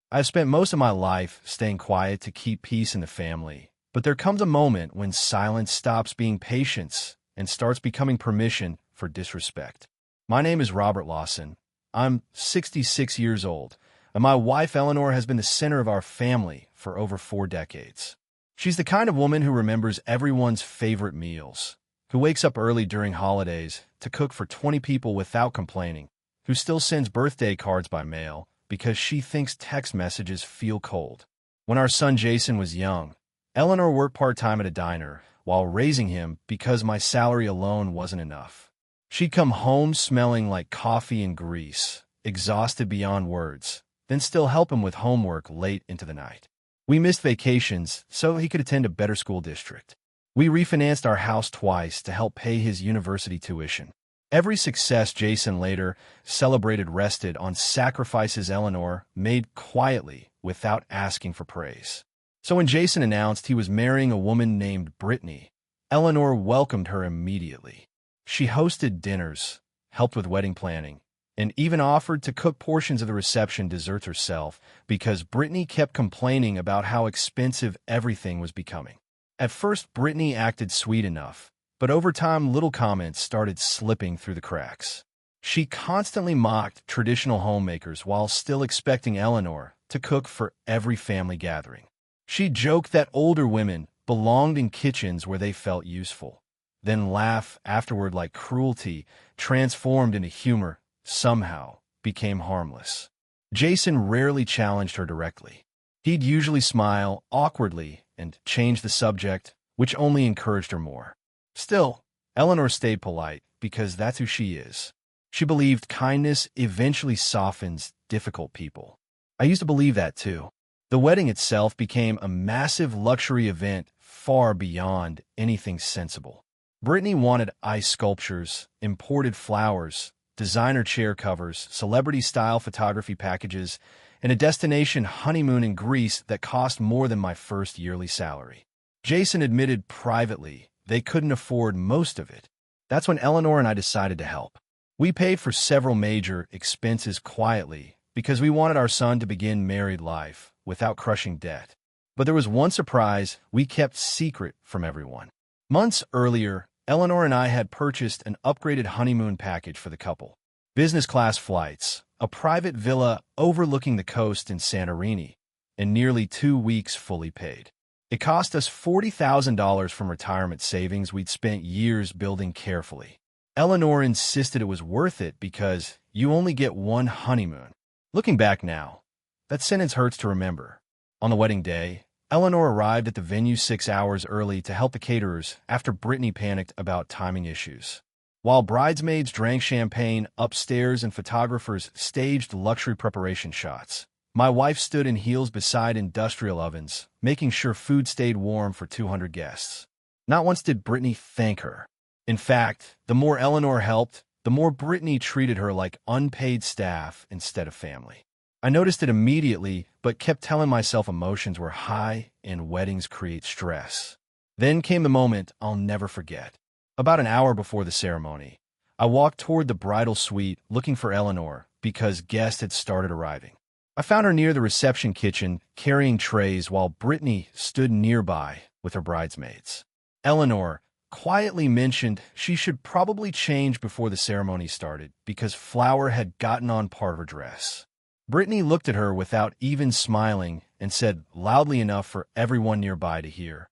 I've spent most of my life staying quiet to keep peace in the family, but there comes a moment when silence stops being patience and starts becoming permission for disrespect. My name is Robert Lawson. I'm 66 years old, and my wife Eleanor has been the center of our family for over 4 decades. She's the kind of woman who remembers everyone's favorite meals, who wakes up early during holidays to cook for 20 people without complaining, who still sends birthday cards by mail because she thinks text messages feel cold. When our son Jason was young, Eleanor worked part-time at a diner while raising him because my salary alone wasn't enough. She'd come home smelling like coffee and grease, exhausted beyond words, then still help him with homework late into the night. We missed vacations so he could attend a better school district. We refinanced our house twice to help pay his university tuition. Every success Jason later celebrated rested on sacrifices Eleanor made quietly without asking for praise. So when Jason announced he was marrying a woman named Brittany, Eleanor welcomed her immediately. She hosted dinners, helped with wedding planning, and even offered to cook portions of the reception desserts herself because Brittany kept complaining about how expensive everything was becoming. At first, Brittany acted sweet enough, but over time, little comments started slipping through the cracks. She constantly mocked traditional homemakers while still expecting Eleanor to cook for every family gathering. She joked that older women belonged in kitchens where they felt useful, then laugh afterward like cruelty transformed into humor somehow became harmless. Jason rarely challenged her directly. He'd usually smile awkwardly and change the subject, which only encouraged her more. Still, Eleanor stayed polite because that's who she is. She believed kindness eventually softens difficult people. I used to believe that too. The wedding itself became a massive luxury event far beyond anything sensible. Brittany wanted ice sculptures, imported flowers, designer chair covers, celebrity-style photography packages, and a destination honeymoon in Greece that cost more than my first yearly salary. Jason admitted privately they couldn't afford most of it. That's when Eleanor and I decided to help. We paid for several major expenses quietly because we wanted our son to begin married life without crushing debt. But there was one surprise we kept secret from everyone. Months earlier, Eleanor and I had purchased an upgraded honeymoon package for the couple. Business-class flights, a private villa overlooking the coast in Santorini, and nearly 2 weeks fully paid. It cost us $40,000 from retirement savings we'd spent years building carefully. Eleanor insisted it was worth it because you only get one honeymoon. Looking back now, that sentence hurts to remember. On the wedding day, Eleanor arrived at the venue 6 hours early to help the caterers after Brittany panicked about timing issues. While bridesmaids drank champagne upstairs and photographers staged luxury preparation shots, my wife stood in heels beside industrial ovens, making sure food stayed warm for 200 guests. Not once did Brittany thank her. In fact, the more Eleanor helped, the more Brittany treated her like unpaid staff instead of family. I noticed it immediately, but kept telling myself emotions were high and weddings create stress. Then came the moment I'll never forget. About an hour before the ceremony, I walked toward the bridal suite looking for Eleanor because guests had started arriving. I found her near the reception kitchen, carrying trays while Brittany stood nearby with her bridesmaids. Eleanor quietly mentioned she should probably change before the ceremony started because flour had gotten on part of her dress. Brittany looked at her without even smiling and said loudly enough for everyone nearby to hear,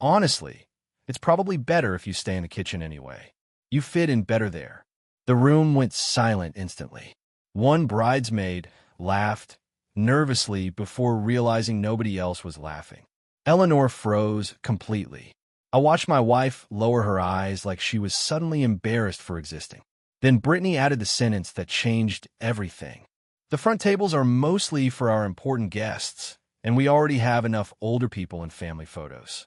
"Honestly, it's probably better if you stay in the kitchen anyway. You fit in better there." The room went silent instantly. One bridesmaid laughed nervously before realizing nobody else was laughing. Eleanor froze completely. I watched my wife lower her eyes like she was suddenly embarrassed for existing. Then Brittany added the sentence that changed everything. "The front tables are mostly for our important guests, and we already have enough older people in family photos."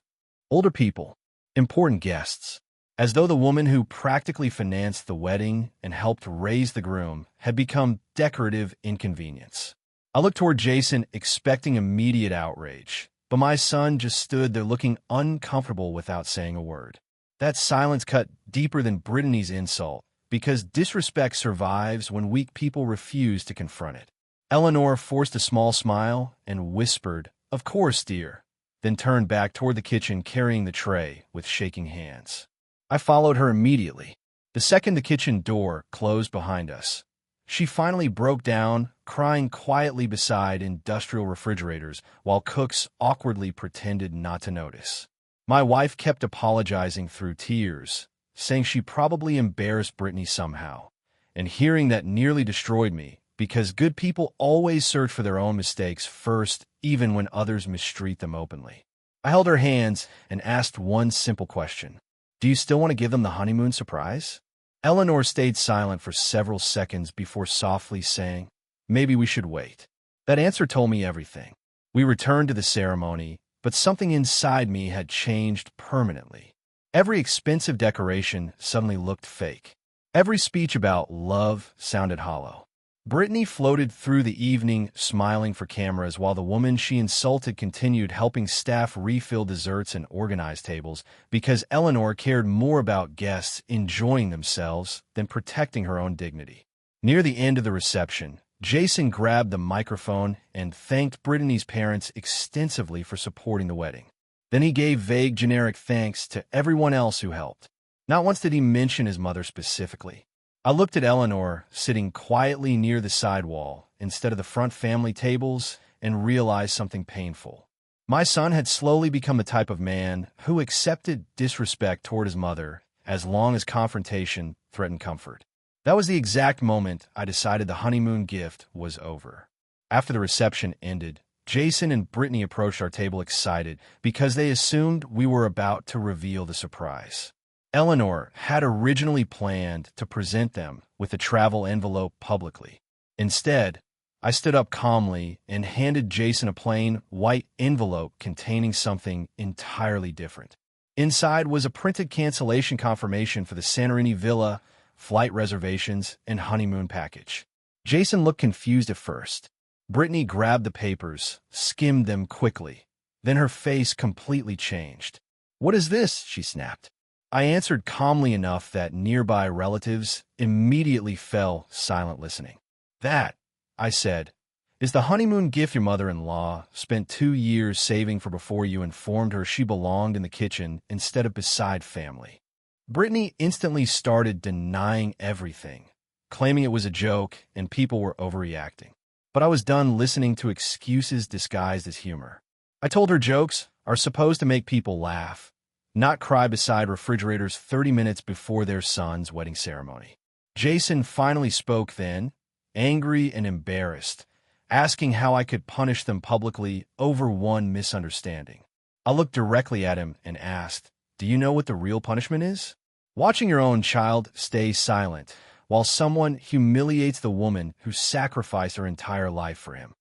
Older people, important guests. As though the woman who practically financed the wedding and helped raise the groom had become decorative inconvenience. I looked toward Jason, expecting immediate outrage, but my son just stood there looking uncomfortable without saying a word. That silence cut deeper than Brittany's insult, because disrespect survives when weak people refuse to confront it. Eleanor forced a small smile and whispered, "Of course, dear," then turned back toward the kitchen carrying the tray with shaking hands. I followed her immediately. The second the kitchen door closed behind us, she finally broke down, crying quietly beside industrial refrigerators while cooks awkwardly pretended not to notice. My wife kept apologizing through tears, saying she probably embarrassed Brittany somehow, and hearing that nearly destroyed me because good people always search for their own mistakes first, even when others mistreat them openly. I held her hands and asked one simple question. Do you still want to give them the honeymoon surprise? Eleanor stayed silent for several seconds before softly saying, "Maybe we should wait." That answer told me everything. We returned to the ceremony, but something inside me had changed permanently. Every expensive decoration suddenly looked fake. Every speech about love sounded hollow. Brittany floated through the evening, smiling for cameras, while the woman she insulted continued helping staff refill desserts and organize tables because Eleanor cared more about guests enjoying themselves than protecting her own dignity. Near the end of the reception, Jason grabbed the microphone and thanked Brittany's parents extensively for supporting the wedding. Then he gave vague, generic thanks to everyone else who helped. Not once did he mention his mother specifically. I looked at Eleanor, sitting quietly near the side wall instead of the front family tables, and realized something painful. My son had slowly become the type of man who accepted disrespect toward his mother as long as confrontation threatened comfort. That was the exact moment I decided the honeymoon gift was over. After the reception ended, Jason and Brittany approached our table excited because they assumed we were about to reveal the surprise. Eleanor had originally planned to present them with a travel envelope publicly. Instead, I stood up calmly and handed Jason a plain, white envelope containing something entirely different. Inside was a printed cancellation confirmation for the Santorini villa, flight reservations, and honeymoon package. Jason looked confused at first. Brittany grabbed the papers, skimmed them quickly. Then her face completely changed. "What is this?" she snapped. I answered calmly enough that nearby relatives immediately fell silent listening. "That," I said, "is the honeymoon gift your mother-in-law spent 2 years saving for before you informed her she belonged in the kitchen instead of beside family." Brittany instantly started denying everything, claiming it was a joke and people were overreacting. But I was done listening to excuses disguised as humor. I told her jokes are supposed to make people laugh, not cry beside refrigerators 30 minutes before their son's wedding ceremony. Jason finally spoke then, angry and embarrassed, asking how I could punish them publicly over one misunderstanding. I looked directly at him and asked, "Do you know what the real punishment is? Watching your own child stay silent while someone humiliates the woman who sacrificed her entire life for him."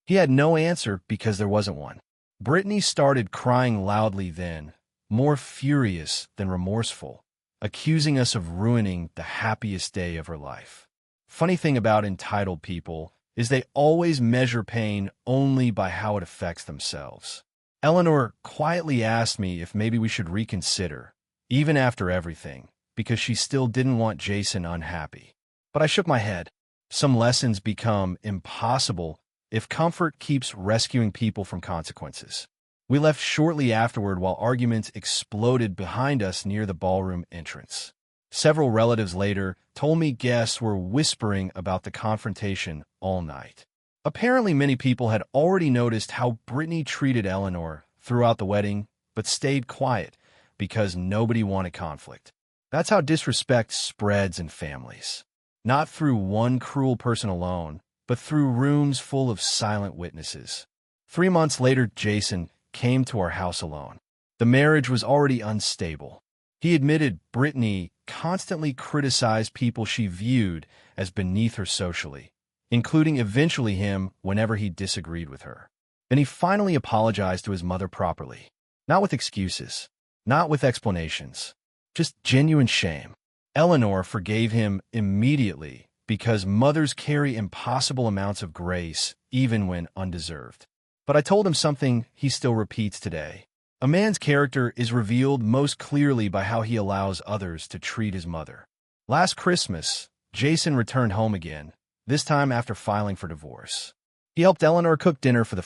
He had no answer because there wasn't one. Brittany started crying loudly then, more furious than remorseful, accusing us of ruining the happiest day of her life. Funny thing about entitled people is they always measure pain only by how it affects themselves. Eleanor quietly asked me if maybe we should reconsider, even after everything, because she still didn't want Jason unhappy. But I shook my head. Some lessons become impossible if comfort keeps rescuing people from consequences. We left shortly afterward while arguments exploded behind us near the ballroom entrance. Several relatives later told me guests were whispering about the confrontation all night. Apparently, many people had already noticed how Brittany treated Eleanor throughout the wedding, but stayed quiet because nobody wanted conflict. That's how disrespect spreads in families. Not through one cruel person alone, but through rooms full of silent witnesses. 3 months later, Jason came to our house alone. The marriage was already unstable. He admitted Brittany constantly criticized people she viewed as beneath her socially, including eventually him whenever he disagreed with her. Then he finally apologized to his mother properly, not with excuses, not with explanations, just genuine shame. Eleanor forgave him immediately because mothers carry impossible amounts of grace even when undeserved. But I told him something he still repeats today. A man's character is revealed most clearly by how he allows others to treat his mother. Last Christmas, Jason returned home again, this time after filing for divorce. He helped Eleanor cook dinner for the